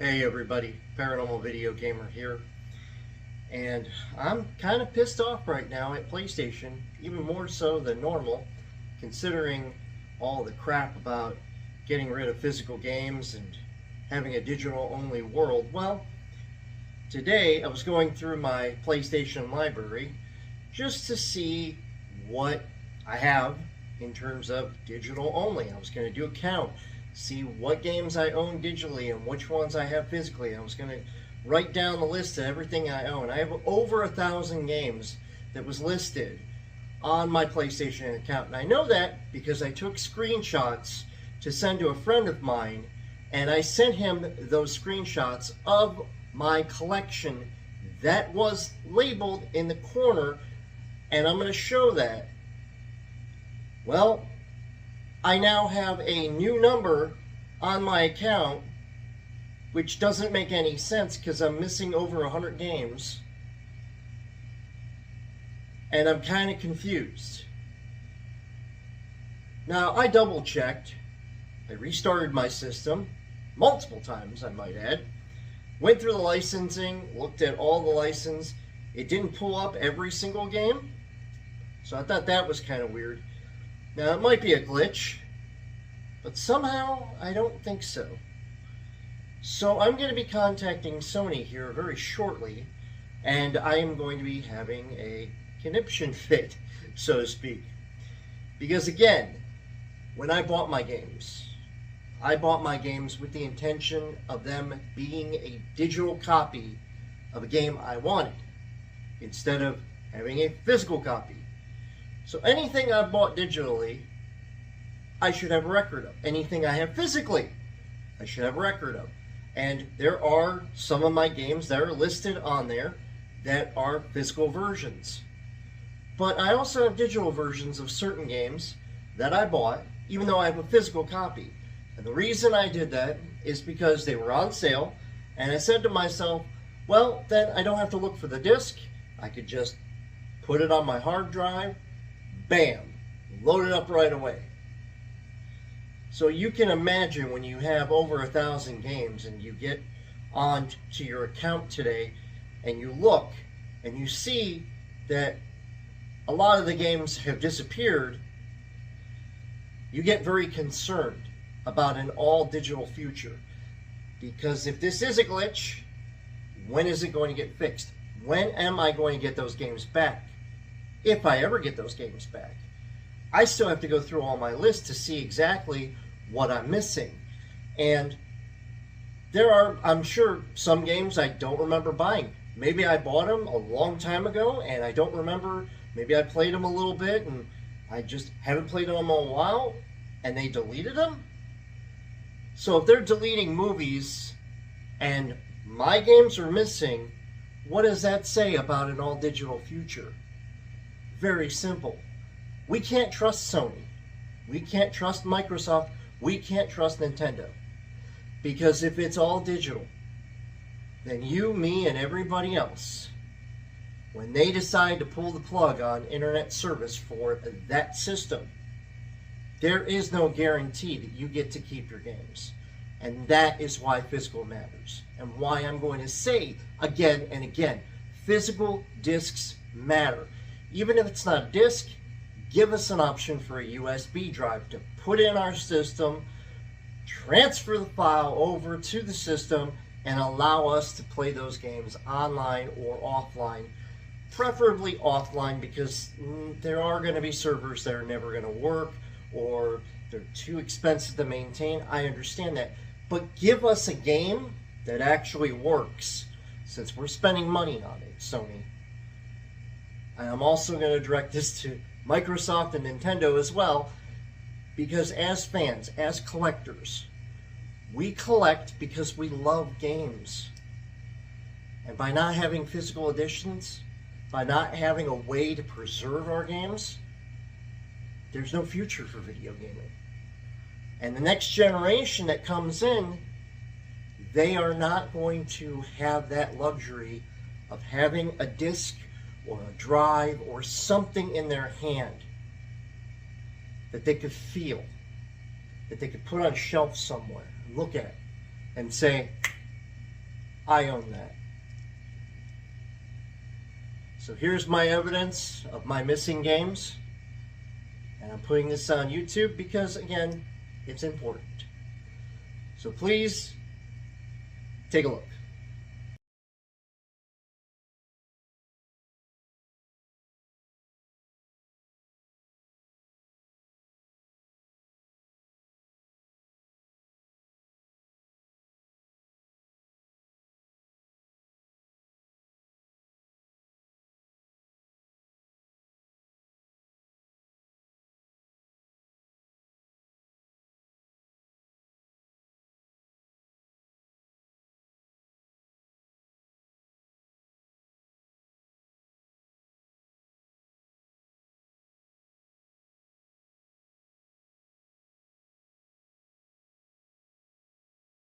Hey everybody, Paranormal Video Gamer here, and I'm kind of pissed off right now at PlayStation, even more so than normal, considering all the crap about getting rid of physical games and having a digital-only world. Well, today I was going through my PlayStation library just to see what I have in terms of digital only. I was going to do a count, see what games I own digitally and which ones I have physically. I was going to write down the list of everything I own. I have over 1,000 games that was listed on my PlayStation account. And I know that because I took screenshots to send to a friend of mine, and I sent him those screenshots of my collection that was labeled in the corner, and I'm going to show that. Well, I now have a new number on my account, which doesn't make any sense because I'm missing over 100 games. And I'm kind of confused. Now, I double checked. I restarted my system multiple times, I might add. Went through the licensing, looked at all the license. It didn't pull up every single game. So I thought that was kind of weird. Now, it might be a glitch, but somehow I don't think so. So I'm going to be contacting Sony here very shortly, and I am going to be having a conniption fit, so to speak. Because again, when I bought my games with the intention of them being a digital copy of a game I wanted, instead of having a physical copy. So anything I bought digitally, I should have a record of. Anything I have physically, I should have a record of. And there are some of my games that are listed on there that are physical versions. But I also have digital versions of certain games that I bought, even though I have a physical copy. And the reason I did that is because they were on sale, and I said to myself, well, then I don't have to look for the disc. I could just put it on my hard drive, bam, load it up right away. So you can imagine when you have over 1,000 games and you get on to your account today and you look and you see that a lot of the games have disappeared, you get very concerned about an all-digital future. Because if this is a glitch, when is it going to get fixed? When am I going to get those games back? If I ever get those games back. I still have to go through all my lists to see exactly what I'm missing. And there are, I'm sure, some games I don't remember buying. Maybe I bought them a long time ago and I don't remember. Maybe I played them a little bit and I just haven't played them in a while and they deleted them. So if they're deleting movies and my games are missing, what does that say about an all-digital future? Very simple. We can't trust Sony. We can't trust Microsoft. We can't trust Nintendo. Because if it's all digital, then you, me, and everybody else, when they decide to pull the plug on internet service for that system, there is no guarantee that you get to keep your games. And that is why physical matters. And why I'm going to say again and again, physical discs matter. Even if it's not a disc, give us an option for a USB drive to put in our system, transfer the file over to the system, and allow us to play those games online or offline. Preferably offline, because there are going to be servers that are never going to work, or they're too expensive to maintain. I understand that. But give us a game that actually works, since we're spending money on it, Sony. And I'm also going to direct this to Microsoft and Nintendo as well, because as fans, as collectors, we collect because we love games. And by not having physical editions, by not having a way to preserve our games, there's no future for video gaming. And the next generation that comes in, they are not going to have that luxury of having a disc or a drive or something in their hand that they could feel, that they could put on a shelf somewhere, look at, and say, I own that. So here's my evidence of my missing games. And I'm putting this on YouTube because, again, it's important. So please take a look.